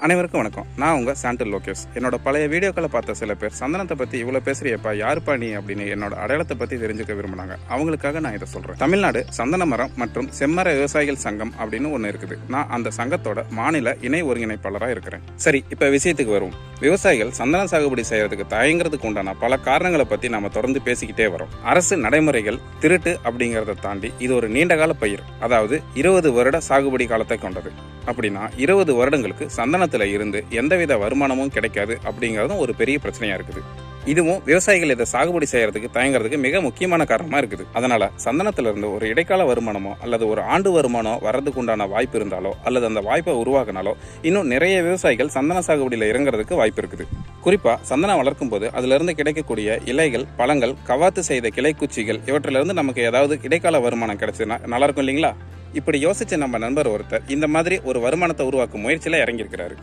அனைவருக்கும் வணக்கம். நான் உங்க சாண்டில் லோகேஷ். என்னோட பழைய வீடியோக்களை பார்த்த சில பேர் சந்தனத்தை பத்தி இவ்வளவு பேசுறியப்பா, யாருப்பா நீ அப்படின்னு என்னோட அடையாளத்தை பத்தி தெரிஞ்சுக்க விரும்பினாங்க. அவங்களுக்காக நான் இதை சொல்றேன். தமிழ்நாடு சந்தன மரம் மற்றும் செம்மர விவசாயிகள் சங்கம் அப்படின்னு ஒண்ணு இருக்குது. நான் அந்த சங்கத்தோட மாநில இணை ஒருங்கிணைப்பாளரா இருக்கிறேன். சரி, இப்ப விஷயத்துக்கு வருவோம். விவசாயிகள் சந்தன சாகுபடி செய்யறதுக்கு தயங்குறதுக்கு உண்டான பல காரணங்களை பத்தி நாம தொடர்ந்து பேசிக்கிட்டே வரோம். அரசு நடைமுறைகள், திருட்டு அப்படிங்கறத தாண்டி இது ஒரு நீண்டகால பயிர். அதாவது 20 வருட சாகுபடி காலத்தை கொண்டது. அப்படின்னா 20 வருடங்களுக்கு சந்தனத்துல இருந்து எந்தவித வருமானமும் கிடைக்காது அப்படிங்கறதும் ஒரு பெரிய பிரச்சனையா இருக்குது. இதுவும் விவசாயிகள் இதை சாகுபடி செய்யறதுக்கு தயங்குறதுக்கு மிக முக்கியமான காரணமா இருக்குது. அதனால சந்தனத்துல இருந்து ஒரு இடைக்கால வருமானமோ அல்லது ஒரு ஆண்டு வருமானம் வர்றதுக்கு உண்டான வாய்ப்பு இருந்தாலோ அல்லது அந்த வாய்ப்பை உருவாக்கினாலோ இன்னும் நிறைய விவசாயிகள் சந்தன சாகுபடியில இறங்குறதுக்கு வாய்ப்பு இருக்குது. குறிப்பா சந்தனம் வளர்க்கும் போது அதுல இருந்து கிடைக்கக்கூடிய இலைகள், பழங்கள், கவாத்து செய்த கிளைக்குச்சிகள் இவற்றில இருந்து நமக்கு ஏதாவது இடைக்கால வருமானம் கிடைச்சதுன்னா நல்லா இருக்கும் இல்லைங்களா? இப்படி யோசிச்ச நம்ம நண்பர் ஒருத்தர் இந்த மாதிரி ஒரு வருமானத்தை உருவாக்கும் முயற்சியில இறங்கியிருக்கிறாரு.